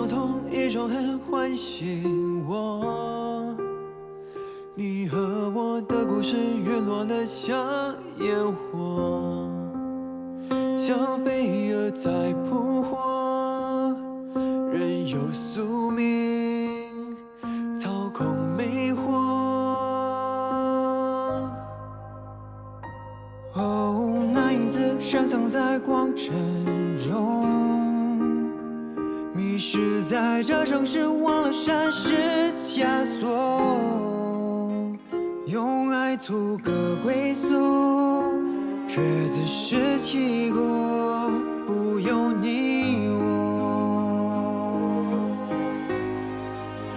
用同一种恨唤醒我。你和我的故事陨落了像烟火，像飞蛾在扑火，任由宿命操控魅惑。哦，那影子深藏在光尘中，迷失在这城市，忘了山是枷锁。用爱图个归宿，却自食其果，不由你我。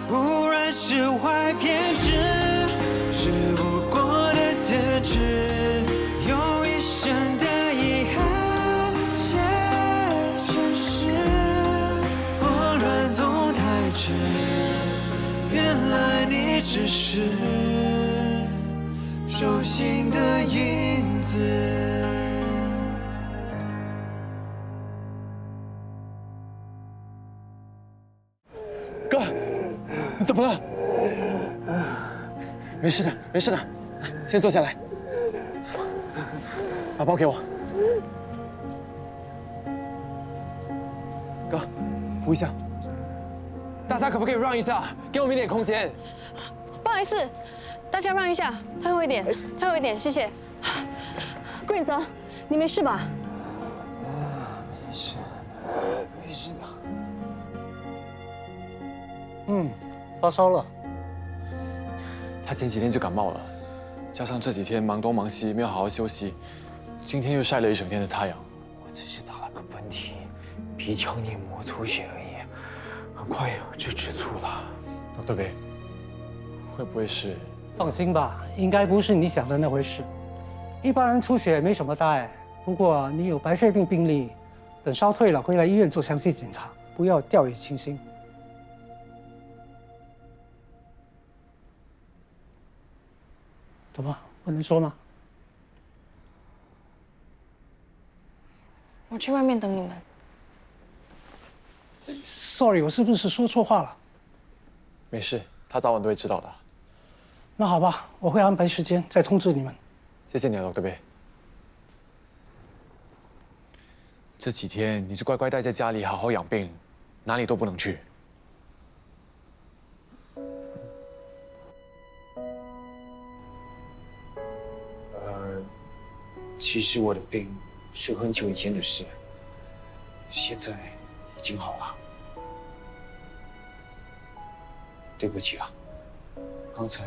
不然释怀偏执，是不过的坚持，用一生的遗憾写真实。我乱总太迟，原来你只是手心的影子。哥，你怎么了？没事的，没事的，先坐下来，把包给我。哥，扶一下。大家可不可以让一下，给我们一点空间？不好意思，大家让一下，退后一点，退后一点，谢谢。顾允泽，你没事吧？没事，没事的。发烧了。他前几天就感冒了，加上这几天忙东忙西，没有好好休息，今天又晒了一整天的太阳。我只是打了个喷嚏，鼻腔黏膜出血而已，很快就止住了。对呗？会不会是？放心吧，应该不是你想的那回事。一般人出血没什么大碍，不过你有白血病病历，等烧退了回来医院做详细检查，不要掉以轻心。怎么不能说吗？我去外面等你们。Sorry， 我是不是说错话了？没事，他早晚都会知道的。那好吧，我会安排时间再通知你们。谢谢你啊，对不对？这几天你就乖乖待在家里，好好养病，哪里都不能去。其实我的病是很久以前的事，现在已经好了。对不起啊，刚才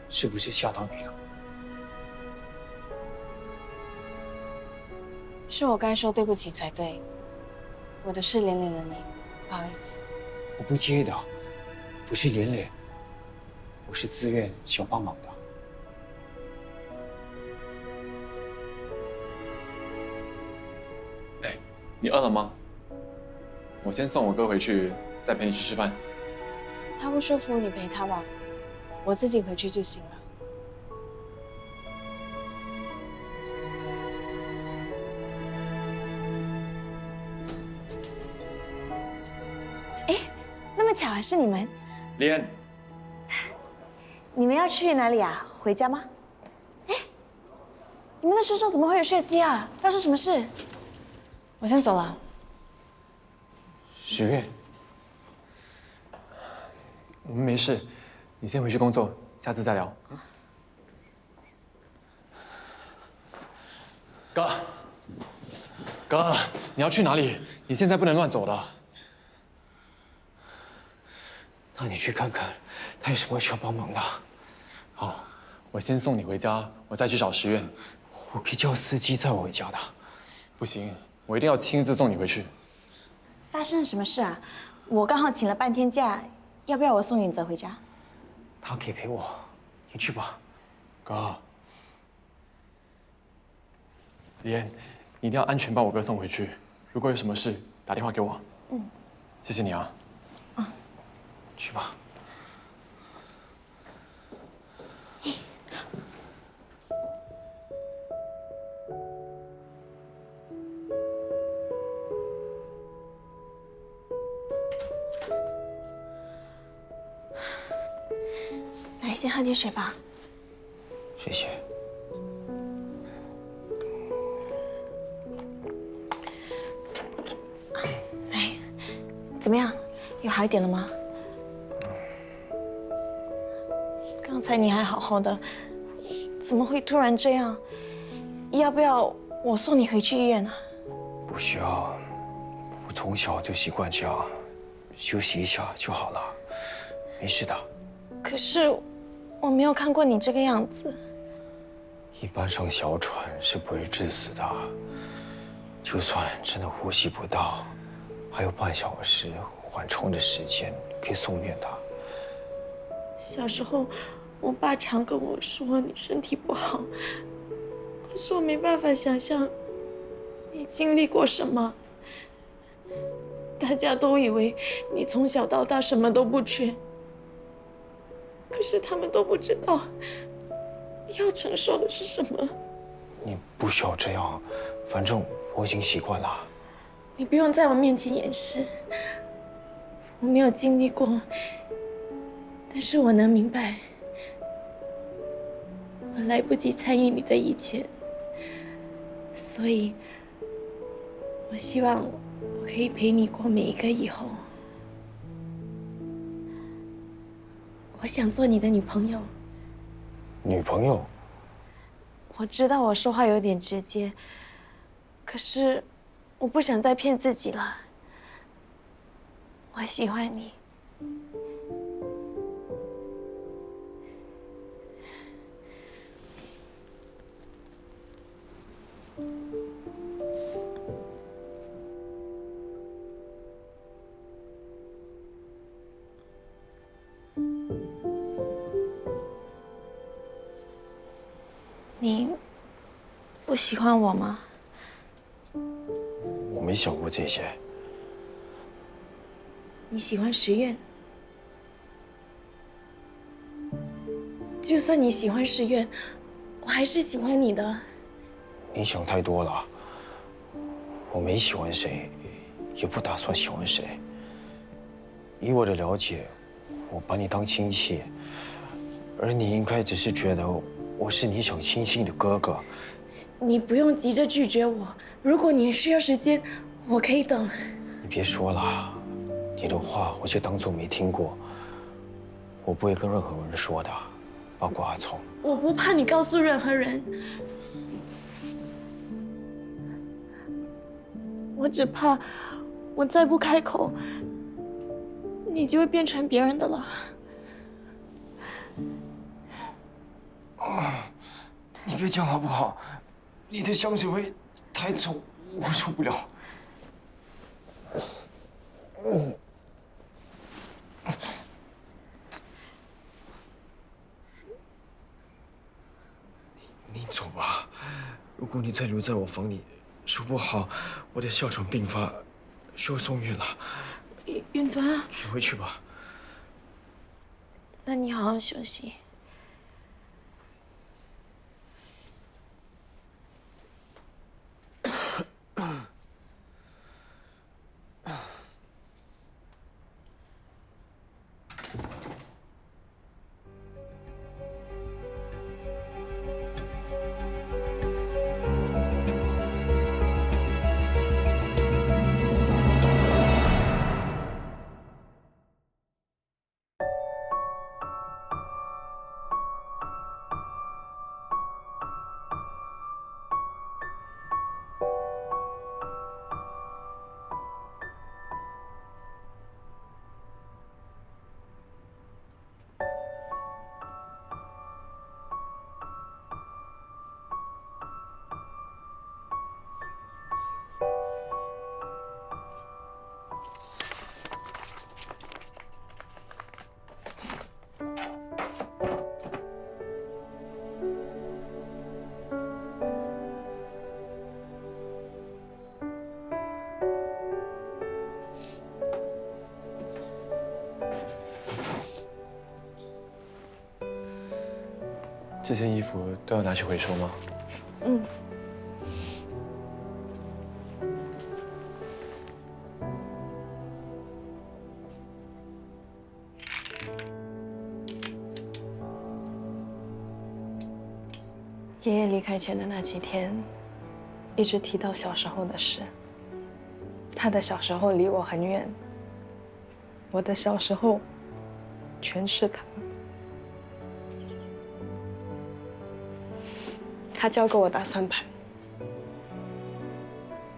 是不是吓到你了？是我该说对不起才对，我的事连累了你，不好意思。我不介意的，不是连累，我是自愿想帮忙的。哎，你饿了吗？我先送我哥回去，再陪你去吃饭。他不舒服，你陪他吧，我自己回去就行了。那么巧，是你们？莲，你们要去哪里啊？回家吗？哎，你们的身上怎么会有血迹啊？发生什么事？我先走了。许愿，我们没事，你先回去工作，下次再聊。哥，哥，你要去哪里？你现在不能乱走的。那你去看看，他有什么需要帮忙的。好，我先送你回家，我再去找石院。我可以叫司机载我回家的。不行，我一定要亲自送你回去。发生了什么事啊？我刚好请了半天假，要不要我送允泽回家？他可以陪我，你去吧。哥，莲，你一定要安全把我哥送回去。如果有什么事，打电话给我。谢谢你啊。去吧。先喝点水吧。谢谢。来，怎么样？有好一点了吗？刚才你还好好的，怎么会突然这样？要不要我送你回去医院啊？不需要，我从小就习惯这样，休息一下就好了，没事的。可是我没有看过你这个样子。一般上小船是不会致死的，就算真的呼吸不到，还有半小时缓冲的时间可以送院的。小时候，我爸常跟我说你身体不好，可是我没办法想象你经历过什么。大家都以为你从小到大什么都不缺，可是他们都不知道你要承受的是什么。你不需要这样，反正我已经习惯了。你不用在我面前掩饰，我没有经历过，但是我能明白，我来不及参与你的以前，所以，我希望我可以陪你过每一个以后。我想做你的女朋友。女朋友？我知道我说话有点直接，可是我不想再骗自己了。我喜欢你。你不喜欢我吗？我没想过这些。你喜欢石院？就算你喜欢石院，我还是喜欢你的。你想太多了。我没喜欢谁，也不打算喜欢谁。以我的了解，我把你当亲戚，而你应该只是觉得我是你想亲近的哥哥。你不用急着拒绝我，如果你需要时间，我可以等。你别说了，你的话我就当做没听过。我不会跟任何人说的，包括阿聪。我不怕你告诉任何人，我只怕我再不开口，你就会变成别人的了。你别讲好不好？你的香水味太重，我受不了。你走吧，如果你再留在我房里，说不好我的哮喘病发，需要送院了。允泽，你回去吧。那你好好休息。这件衣服都要拿去回收吗？嗯。爷爷离开前的那几天，一直提到小时候的事。他的小时候离我很远，我的小时候全是他。他教过我打算盘。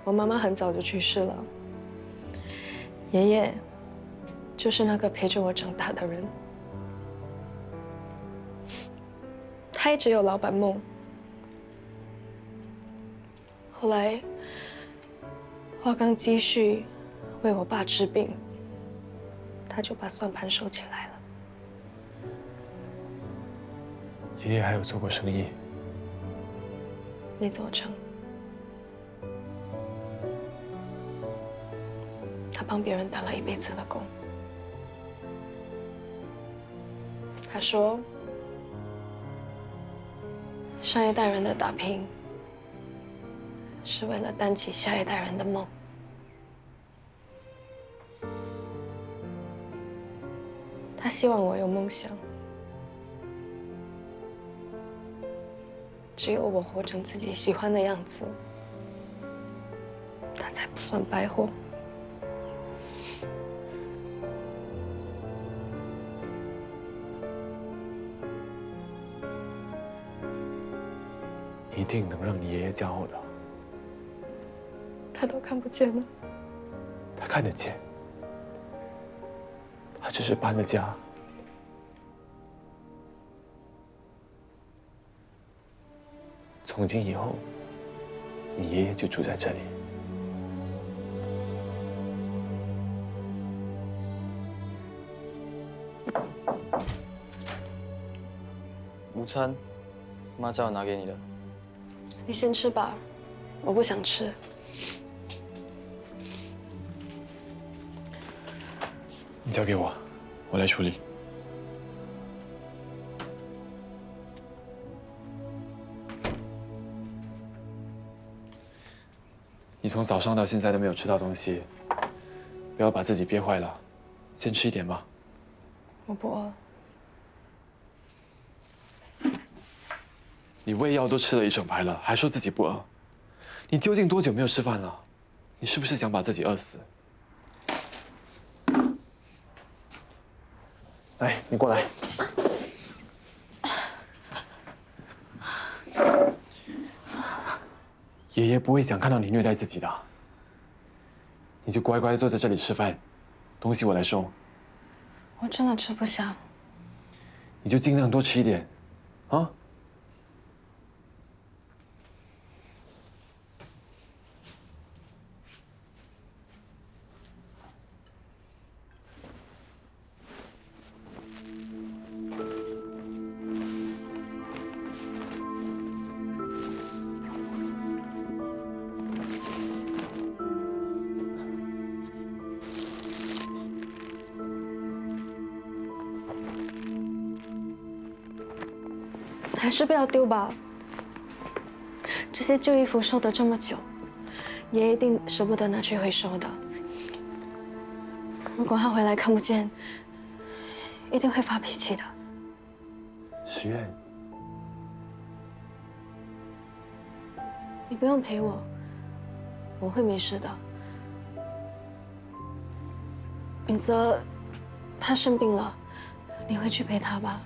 我妈妈很早就去世了，爷爷就是那个陪着我长大的人。他一直有老板梦。后来，花刚积蓄为我爸治病，他就把算盘收起来了。爷爷还有做过生意？没做成。他帮别人打了一辈子的工。他说，上一代人的打拼，是为了担起下一代人的梦。他希望我有梦想，只有我活成自己喜欢的样子，他才不算白活。一定能让你爷爷骄傲的。他都看不见了。他看得见，他只是搬了家。从今以后，你爷爷就住在这里。午餐，妈叫我拿给你的。你先吃吧，我不想吃。你交给我，我来处理。你从早上到现在都没有吃到东西，不要把自己憋坏了，先吃一点吧。我不饿。你胃药都吃了一整排了，还说自己不饿，你究竟多久没有吃饭了？你是不是想把自己饿死？来，你过来。爷爷不会想看到你虐待自己的，你就乖乖坐在这里吃饭，东西我来收。我真的吃不下。你就尽量多吃一点，啊？还是不要丢吧。这些旧衣服收得这么久，爷一定舍不得拿去回收的。如果他回来看不见，一定会发脾气的。石苑，你不用陪我，我会没事的。允泽，他生病了，你会去陪他吧？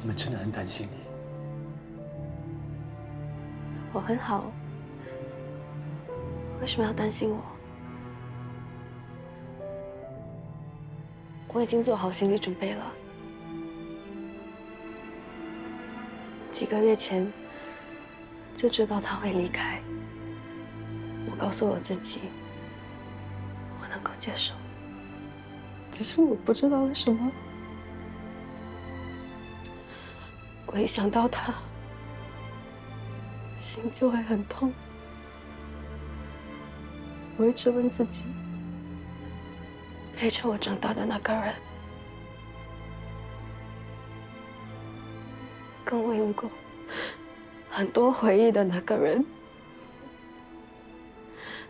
我们真的很担心你。我很好，为什么要担心我？我已经做好心理准备了。几个月前就知道他会离开，我告诉我自己，我能够接受，只是我不知道为什么，我一想到他，心就会很痛。我一直问自己，陪着我长大的那个人，跟我有过很多回忆的那个人，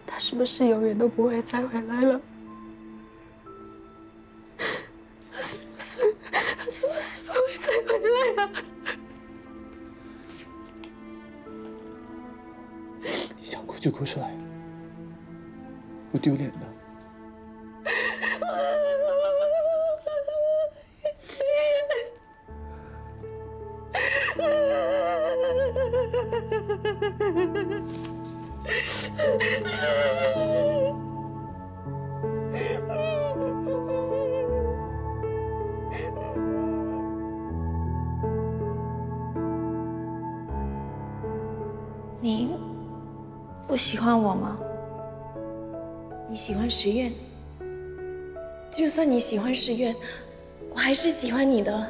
他是不是永远都不会再回来了？他是不是不会再回来了？就哭出来，不丢脸的。你不喜欢我吗？你喜欢石院？就算你喜欢石院，我还是喜欢你的。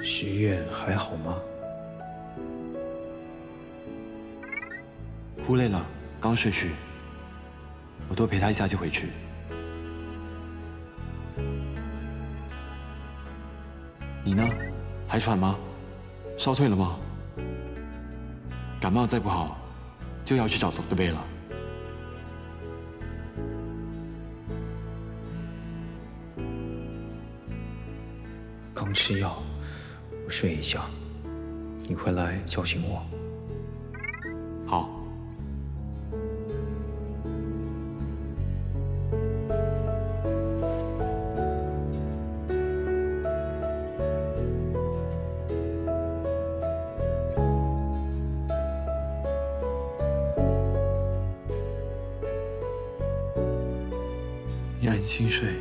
石月还好吗？哭累了，刚睡去，我多陪他一下就回去。你呢？还喘吗？烧退了吗？感冒再不好，就要去找 Dr. Bay 了。刚吃药，我睡一下，你回来叫醒我。好。你安心睡，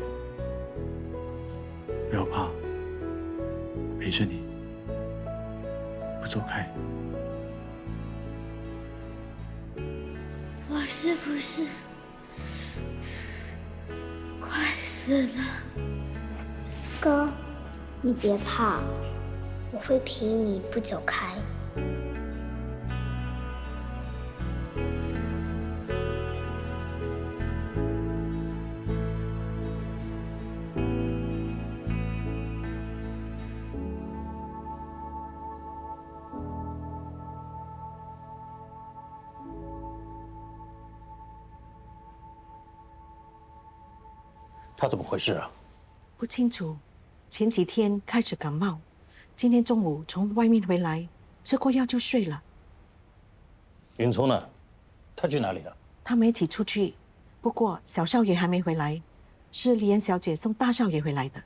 不要怕，我陪着你，不走开。我是不是快死了？哥，你别怕，我会陪你不走开。他怎么回事啊？不清楚，前几天开始感冒，今天中午从外面回来，吃过药就睡了。云聪呢？他去哪里了？他们一起出去，不过小少爷还没回来，是李安小姐送大少爷回来的。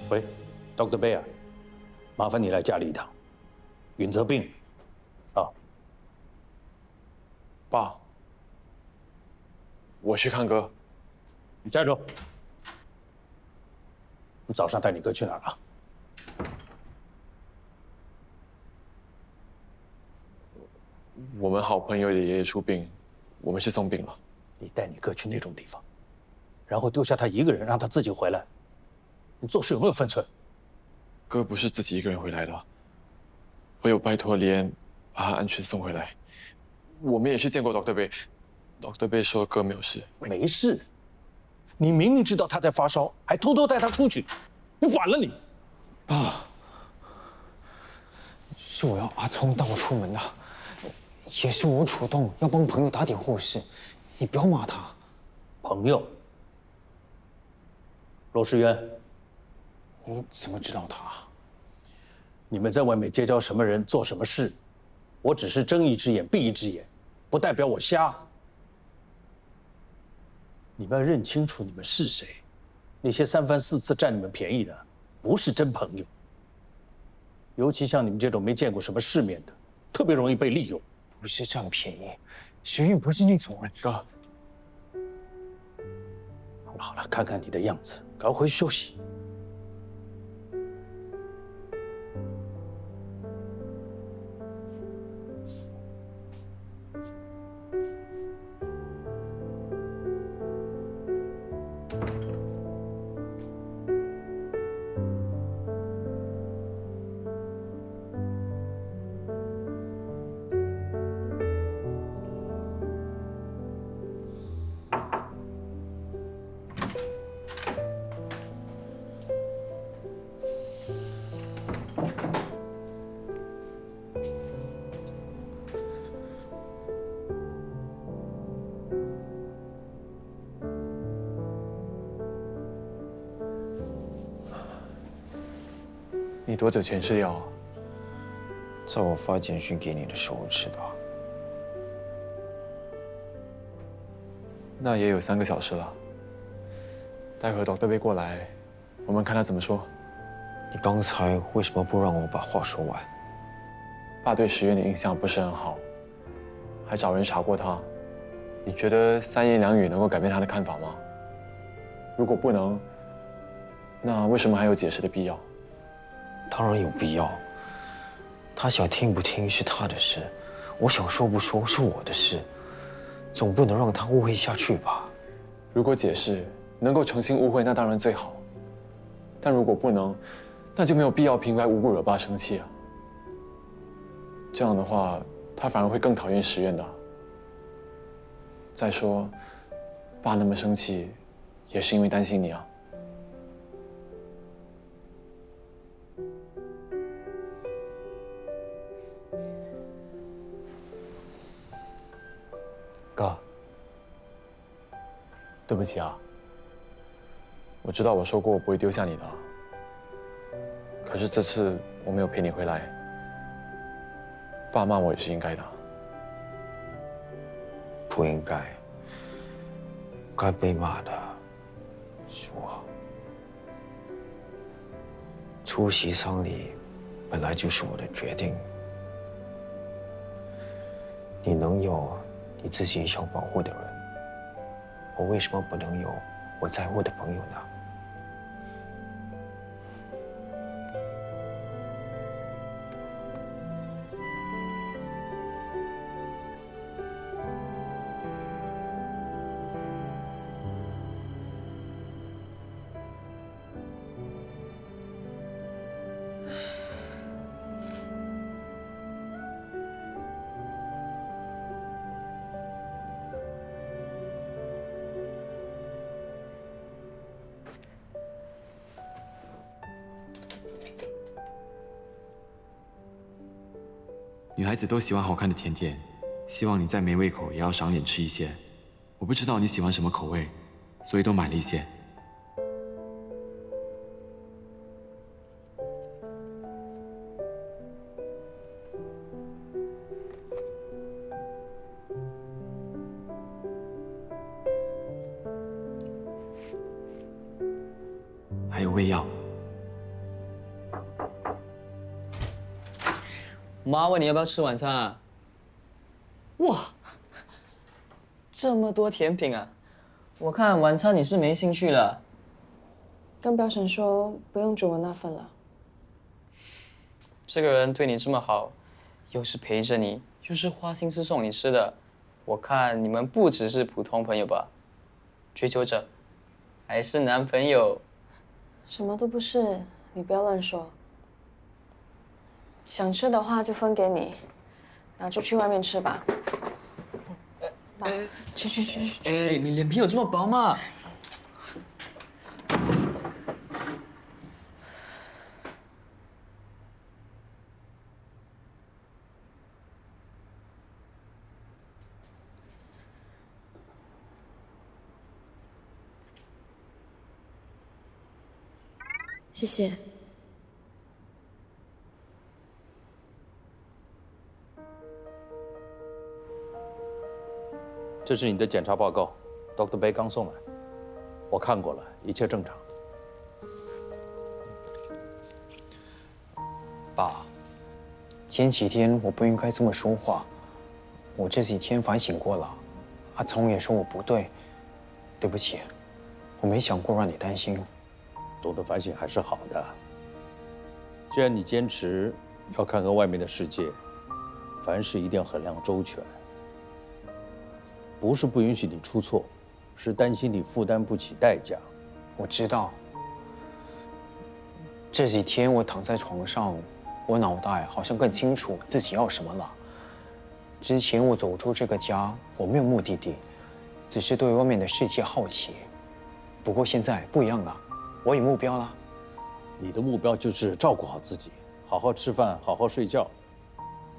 喂 ，Dr. Bay 啊，麻烦你来家里一趟。允泽病啊，爸，我去看哥。你站住！你早上带你哥去哪儿了？我们好朋友的爷爷出殡，我们去送殡了。你带你哥去那种地方，然后丢下他一个人，让他自己回来，你做事有没有分寸？哥不是自己一个人回来的，我有拜托李安把他安全送回来。我们也去见过 Dr. Bay，Dr. Bay 说哥没有事。没事，你明明知道他在发烧，还偷偷带他出去，你反了你！爸，是我要阿聪带我出门的，也是我主动要帮朋友打点后事，你不要骂他。朋友，罗世渊，你怎么知道他？你们在外面结交什么人，做什么事，我只是睁一只眼闭一只眼，不代表我瞎。你们要认清楚你们是谁，那些三番四次占你们便宜的，不是真朋友。尤其像你们这种没见过什么世面的，特别容易被利用。不是占便宜，学院不是那种人。哥，好了好了，看看你的样子，赶快回去休息。你多久前吃药啊？在我发简讯给你的时候吃的。那也有3个小时了。待会儿Dr. 贝过来，我们看他怎么说。你刚才为什么不让我把话说完？爸对石院的印象不是很好，还找人查过他。你觉得3言2语能够改变他的看法吗？如果不能，那为什么还有解释的必要？当然有必要。他想听不听是他的事，我想说不说是我的事，总不能让他误会下去吧？如果解释能够澄清误会，那当然最好。但如果不能，那就没有必要平白无故惹爸生气啊。这样的话，他反而会更讨厌石院的。再说，爸那么生气，也是因为担心你啊。哥，对不起啊。我知道我说过我不会丢下你的，可是这次我没有陪你回来，爸骂我也是应该的。不应该，该被骂的是我。出席丧礼本来就是我的决定，你能有你自己想保护的人，我为什么不能有我在乎的朋友呢？女孩子都喜欢好看的甜点，希望你再没胃口也要赏脸吃一些。我不知道你喜欢什么口味，所以都买了一些。还有胃药。妈问你要不要吃晚餐啊？哇，这么多甜品啊！我看晚餐你是没兴趣了。跟表婶说不用煮我那份了。这个人对你这么好，又是陪着你，又是花心思送你吃的，我看你们不只是普通朋友吧？追求者，还是男朋友？什么都不是，你不要乱说。想吃的话就分给你，拿出去外面吃吧。爸，去。哎，你脸皮有这么薄吗？谢谢。这是你的检查报告 ，Dr. 贝刚送来，我看过了，一切正常。爸，前几天我不应该这么说话，我这几天反省过了，阿聪也说我不对，对不起，我没想过让你担心。懂得反省还是好的。既然你坚持要看看外面的世界，凡事一定要衡量周全。不是不允许你出错，是担心你负担不起代价。我知道。这几天我躺在床上，我脑袋好像更清楚自己要什么了。之前我走出这个家，我没有目的地，只是对外面的世界好奇。不过现在不一样了，我有目标了。你的目标就是照顾好自己，好好吃饭，好好睡觉，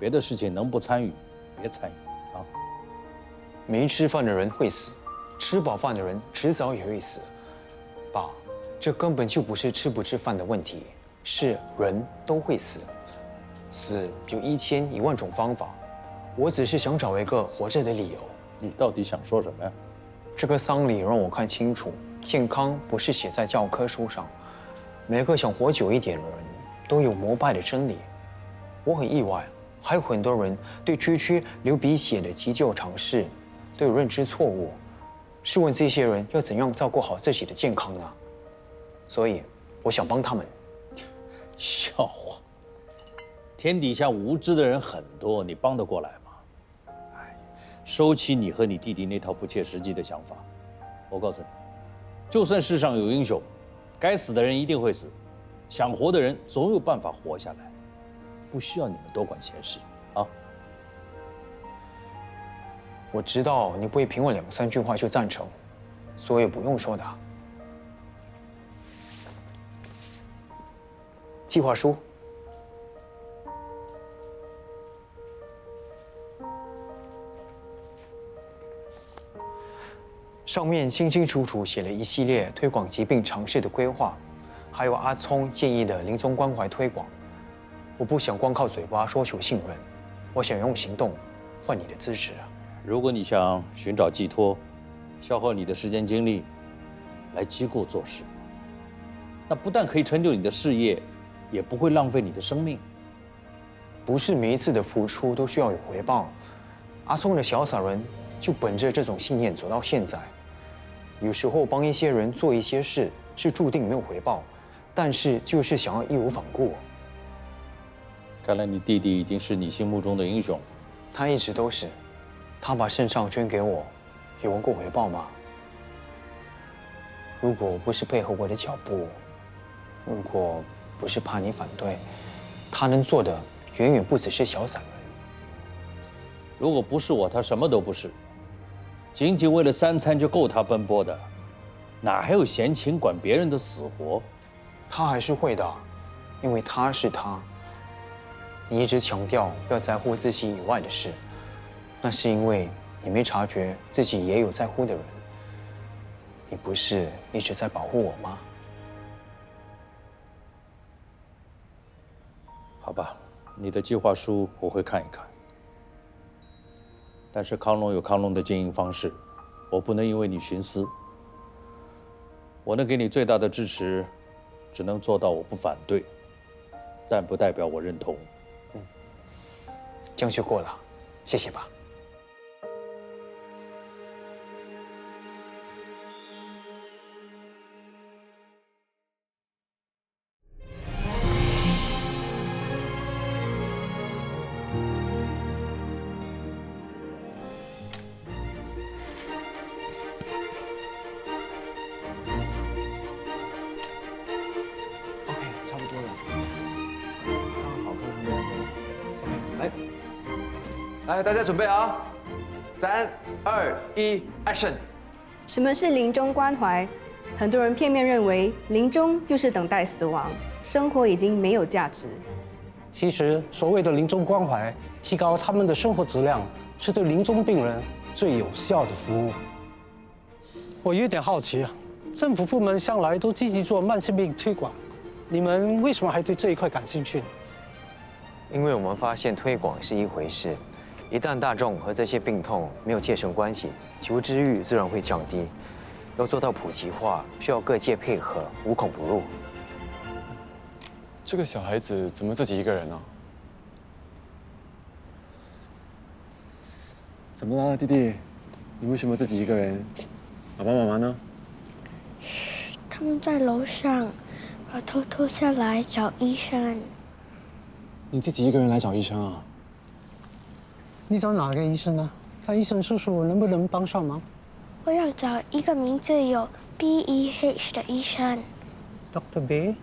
别的事情能不参与，别参与啊。没吃饭的人会死，吃饱饭的人迟早也会死。爸，这根本就不是吃不吃饭的问题，是人都会死，死有1000、1万种方法。我只是想找一个活着的理由。你到底想说什么呀？这个丧礼让我看清楚，健康不是写在教科书上。每个想活久一点的人都有膜拜的真理。我很意外，还有很多人对区区流鼻血的急救常识都有认知错误。试问这些人要怎样照顾好自己的健康呢？所以我想帮他们。笑话！天底下无知的人很多，你帮得过来吗？哎，收起你和你弟弟那套不切实际的想法。我告诉你，就算世上有英雄，该死的人一定会死，想活的人总有办法活下来，不需要你们多管闲事啊。我知道你不会凭我2、3句话就赞成，所以不用说的。计划书。上面清清楚楚写了一系列推广疾病常识的规划，还有阿聪建议的临终关怀推广。我不想光靠嘴巴说求信任，我想用行动换你的支持。如果你想寻找寄托，消耗你的时间精力来机构做事，那不但可以成就你的事业，也不会浪费你的生命。不是每一次的付出都需要有回报。阿聪的小散人就本着这种信念走到现在。有时候帮一些人做一些事是注定没有回报，但是就是想要义无反顾。看来你弟弟已经是你心目中的英雄。他一直都是。他把肾脏捐给我，有闻过回报吗？如果不是配合我的脚步，如果不是怕你反对，他能做的远远不只是小散人。如果不是我，他什么都不是。仅仅为了3餐就够他奔波的，哪还有闲情管别人的死活？他还是会的，因为他是他。你一直强调要在乎自己以外的事，那是因为你没察觉自己也有在乎的人。你不是一直在保护我吗？好吧，你的计划书我会看一看。但是康龙有康龙的经营方式，我不能因为你徇私。我能给你最大的支持，只能做到我不反对，但不代表我认同。这样就够了，谢谢吧。来，大家准备啊！3、2、1 ，Action！ 什么是临终关怀？很多人片面认为临终就是等待死亡，生活已经没有价值。其实，所谓的临终关怀，提高他们的生活质量，是对临终病人最有效的服务。我有点好奇啊，政府部门向来都积极做慢性病推广，你们为什么还对这一块感兴趣呢？因为我们发现推广是一回事，一旦大众和这些病痛没有切身关系，求知欲自然会降低。要做到普及化，需要各界配合，无孔不入。这个小孩子怎么自己一个人呢？怎么了，弟弟？你为什么自己一个人？爸爸妈妈呢？嘘，他们在楼上，我偷偷下来找医生。你自己一个人来找医生啊？你找哪个医生呢？看医生叔叔能不能帮上忙？我要找一个名字有 BEH 的医生。Dr. B，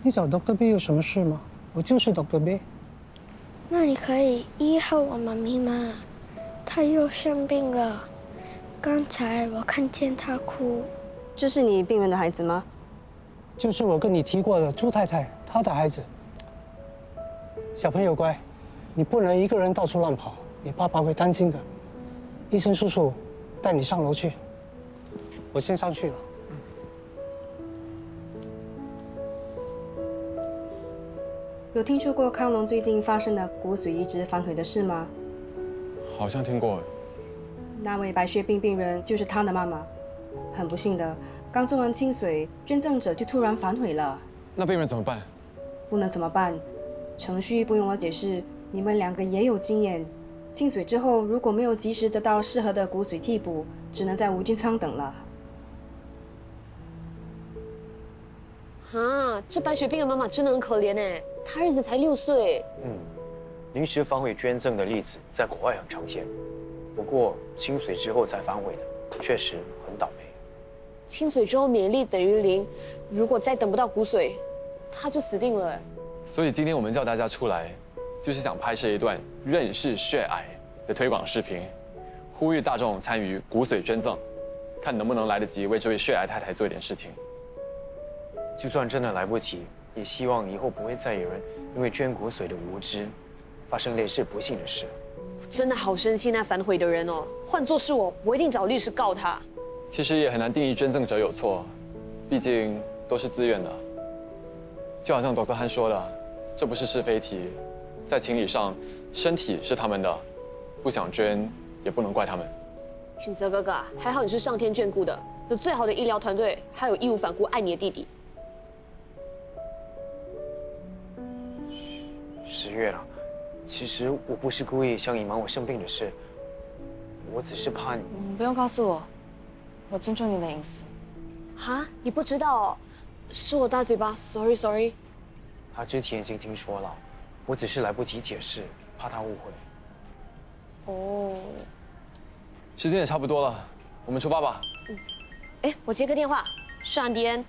你找 Dr. B 有什么事吗？我就是 Dr. B。那你可以医好我妈咪吗？她又生病了，刚才我看见她哭。这是你病人的孩子吗？就是我跟你提过的朱太太，她的孩子。小朋友乖，你不能一个人到处乱跑，你爸爸会担心的。医生叔叔带你上楼去，我先上去了。有听说过康龙最近发生的骨髓移植反悔的事吗？好像听过。那位白血病病人就是他的妈妈。很不幸的，刚做完清髓，捐赠者就突然反悔了。那病人怎么办？不能怎么办？程序不用我解释，你们2个也有经验。清髓之后，如果没有及时得到适合的骨髓替补，只能在无菌舱等了。哈，这白血病的妈妈真的很可怜哎，她儿子才6岁。临时反悔捐赠的例子在国外很常见，不过清髓之后才反悔的，确实很倒霉。清髓之后免疫力等于0，如果再等不到骨髓，她就死定了哎。所以今天我们叫大家出来，就是想拍摄一段认识血癌的推广视频，呼吁大众参与骨髓捐赠，看能不能来得及为这位血癌太太做一点事情。就算真的来不及，也希望以后不会再有人因为捐骨髓的无知，发生类似不幸的事。我真的好生气那反悔的人哦，换作是我，我一定找律师告他。其实也很难定义捐赠者有错，毕竟都是自愿的。就好像 Dr. Han 说的，这不是是非题，在情理上，身体是他们的，不想捐也不能怪他们。允泽哥哥啊，还好你是上天眷顾的，有最好的医疗团队，还有义无反顾爱你的弟弟。10月了，其实我不是故意想隐瞒我生病的事，我只是怕你。不用告诉我，我尊重你的隐私。哈，你不知道哦，是我大嘴巴 ，sorry。他之前已经听说了，我只是来不及解释，怕他误会。哦，时间也差不多了，我们出发吧。哎，我接个电话，是安迪恩。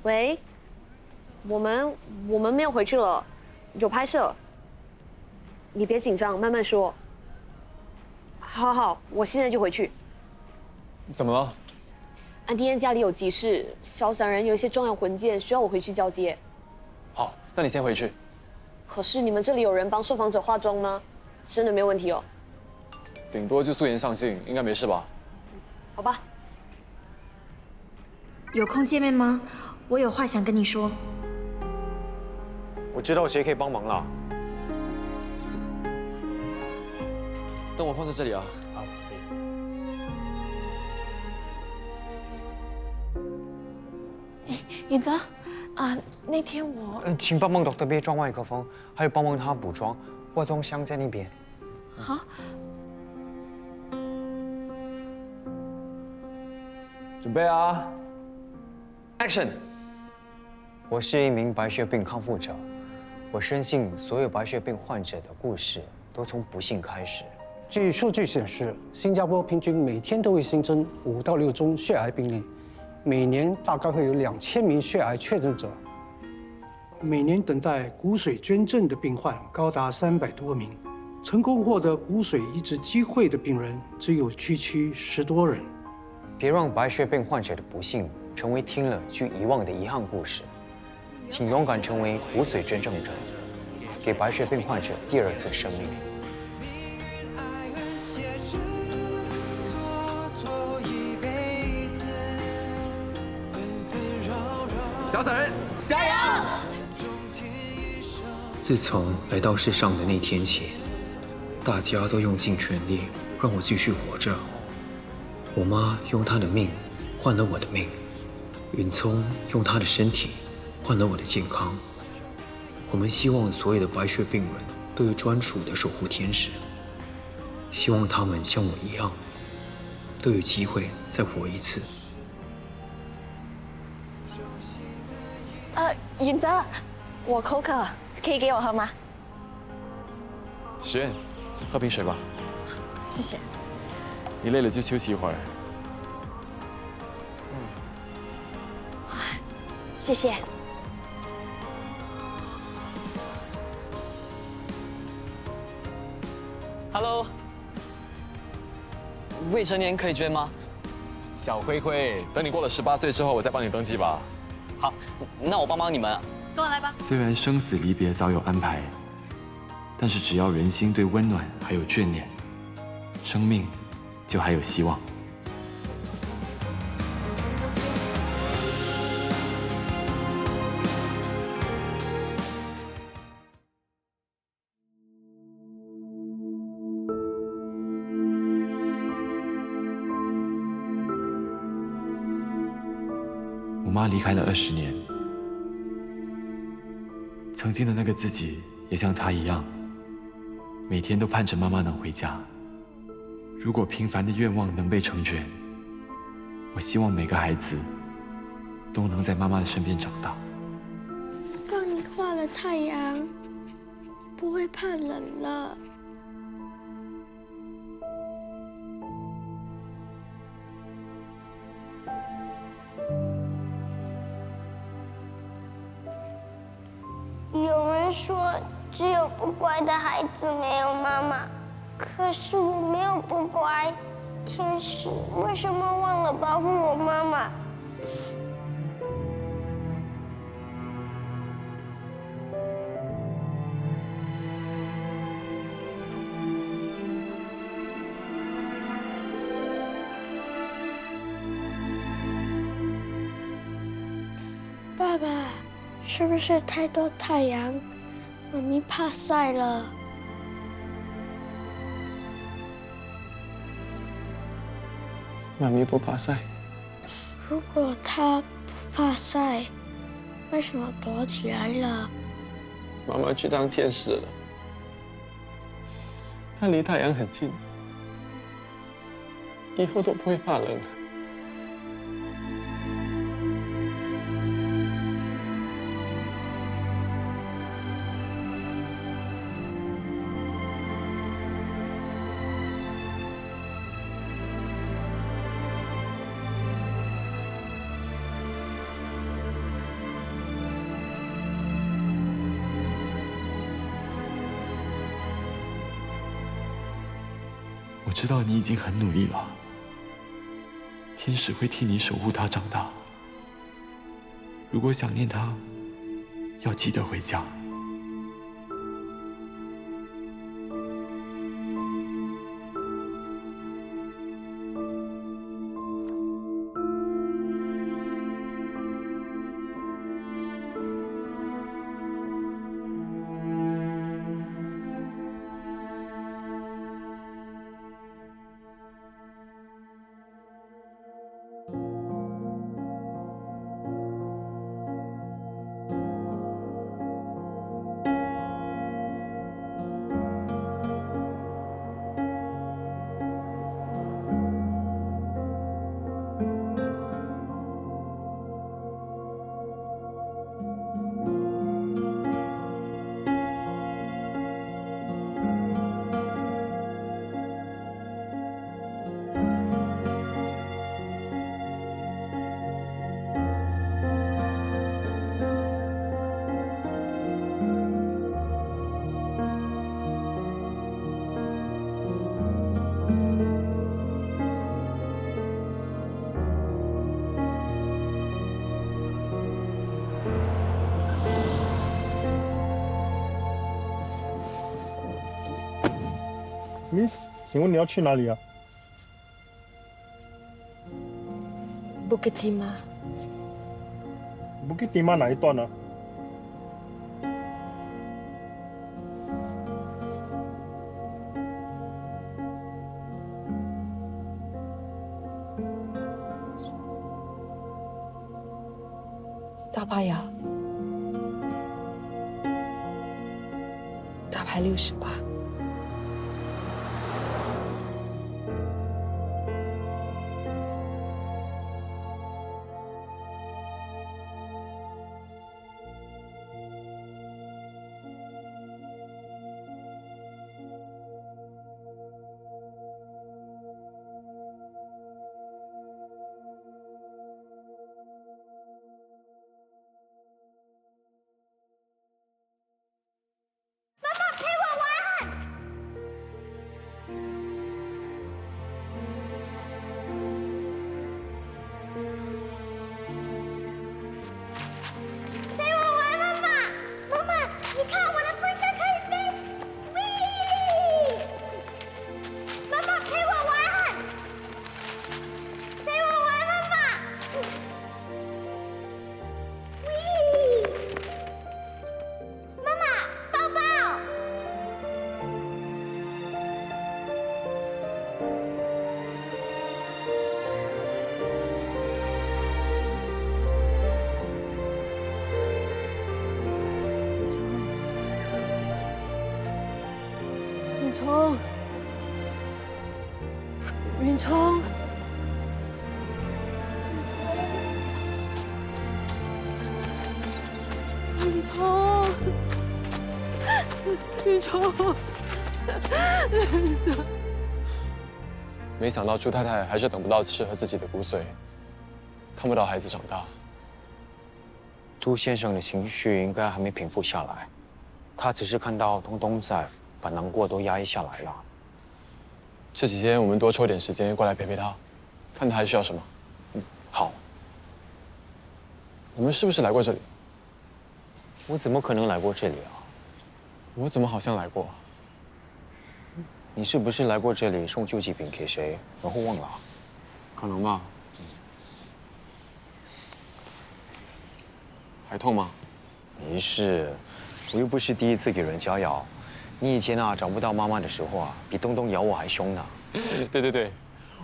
喂，我们没有回去了，有拍摄。你别紧张，慢慢说。好，我现在就回去。怎么了？安迪恩家里有急事，小散人有一些重要文件需要我回去交接。好，那你先回去。可是你们这里有人帮受访者化妆吗？真的没有问题哦。顶多就素颜上镜，应该没事吧？好吧。有空见面吗？我有话想跟你说。我知道谁可以帮忙了。等我放在这里啊。好。允泽，那天我请帮忙 Dr. B 装麦克风，还有帮忙他补妆，化妆箱在那边。好。准备啊 ，Action！ 我是一名白血病康复者，我深信所有白血病患者的故事都从不幸开始。据数据显示，新加坡平均每天都会新增5到6宗血癌病例，每年大概会有2000名血癌确诊者。每年等待骨髓捐赠的病患高达300多名，成功获得骨髓移植机会的病人只有区10多人。别让白血病患者的不幸成为听了就遗忘的遗憾故事，请勇敢成为骨髓捐赠者，给白血病患者第2次生命。小散人，加油！自从来到世上的那天起，大家都用尽全力让我继续活着。我妈用她的命换了我的命，允聪用他的身体换了我的健康。我们希望所有的白血病人都有专属的守护天使，希望他们像我一样，都有机会再活一次。允泽，我口渴，可以给我喝吗？石燕，喝瓶水吧。谢谢。你累了就休息一会儿。谢谢。Hello， 未成年可以捐吗？小灰灰，等你过了18岁之后，我再帮你登记吧。好，那我帮帮你们。跟我来吧。虽然生死离别早有安排，但是只要人心对温暖还有眷恋，生命就还有希望。我妈离开了20年，曾经的那个自己也像她一样，每天都盼着妈妈能回家。如果平凡的愿望能被成全，我希望每个孩子都能在妈妈的身边长大。帮你画了太阳，不会怕冷了。有人说，只有不乖的孩子没有妈妈，可是我没有不乖。天使为什么忘了保护我妈妈？爸爸，是不是太多太阳？妈咪怕晒了。妈咪不怕晒。如果她不怕晒，为什么躲起来了？妈妈去当天使了，她离太阳很近，以后都不会怕冷了。我知道你已经很努力了，天使会替你守护她长大。如果想念她，要记得回家。Miss， 请问你要去哪里啊 Bukit Timah。Bukit Timah 哪一段呢？大巴雅，大牌68。爸爸陪我玩。冲，云冲，云冲，云冲。没想到朱太太还是等不到适合自己的骨髓，看不到孩子长大。朱先生的情绪应该还没平复下来，他只是看到东东在，把难过都压抑下来了。这几天我们多抽点时间过来陪陪他，看他还需要什么。好。我们是不是来过这里？我怎么可能来过这里啊？我怎么好像来过？你是不是来过这里送救济品给谁，然后忘了？可能吧。还痛吗？没事，我又不是第一次给人家咬。你以前啊找不到妈妈的时候啊，比东东咬我还凶呢。对，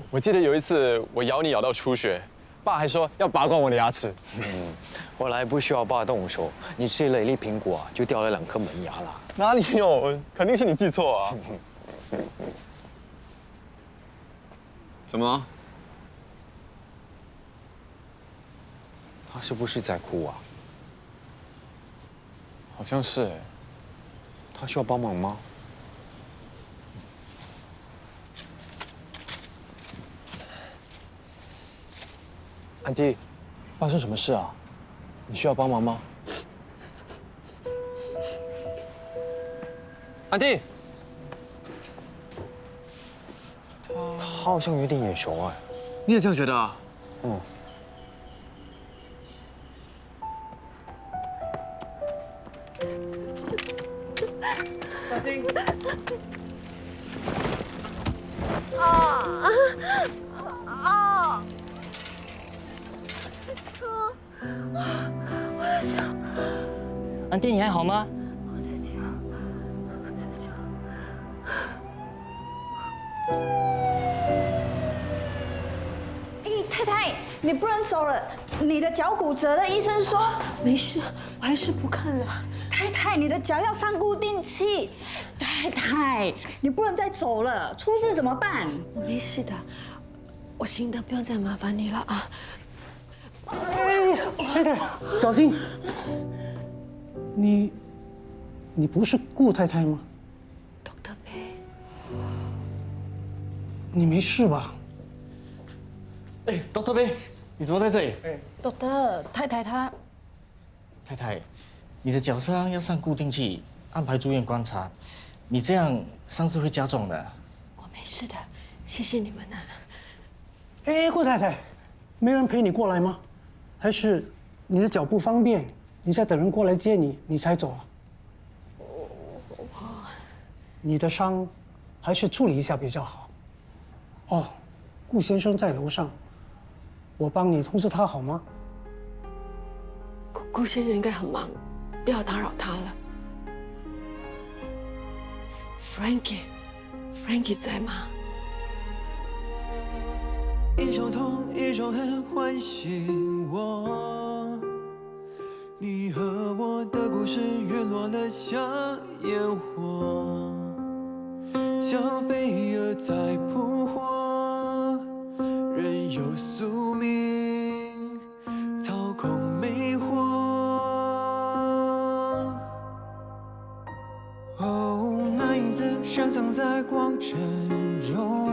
我记得有一次我咬你咬到出血，爸还说要拔光我的牙齿。后来不需要爸动手，你吃了一粒苹果就掉了2颗门牙了。哪里有？肯定是你记错啊。怎么了？他是不是在哭啊？好像是哎。他需要帮忙吗？安迪，发生什么事啊？你需要帮忙吗？安迪，他好像有点眼熟哎。你也这样觉得啊？嗯。小心！我的脚！安迪，你还好吗？我的脚！太太，你不能走了，你的脚骨折了，医生说。没事，我还是不看了。太太，你的脚要上固定器。太太，你不能再走了，出事怎么办？我没事的，我行的，不用再麻烦你了啊。太太，小心！你不是顾太太吗？董德培，你没事吧？哎，Dr. 贝，你怎么在这里？懂得，太太她。太太，你的脚伤要上固定器，安排住院观察。你这样伤势会加重的。我没事的，谢谢你们啊。哎，顾太太，没人陪你过来吗？还是你的脚不方便，你在等人过来接你，你才走啊？你的伤还是处理一下比较好。哦，顾先生在楼上，我帮你通知他好吗？顾先生应该很忙，不要打扰他了。Frankie 在吗？一种痛，一种恨唤醒我。你和我的故事陨落得像烟火，像飞蛾在扑火，任由宿命操控魅惑。哦，那影子深藏在光尘中，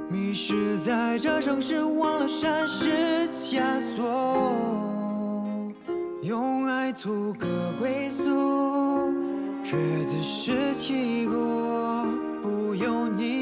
迷失在这城市，忘了山是枷锁。用爱图个归宿，却自食其果，不由你。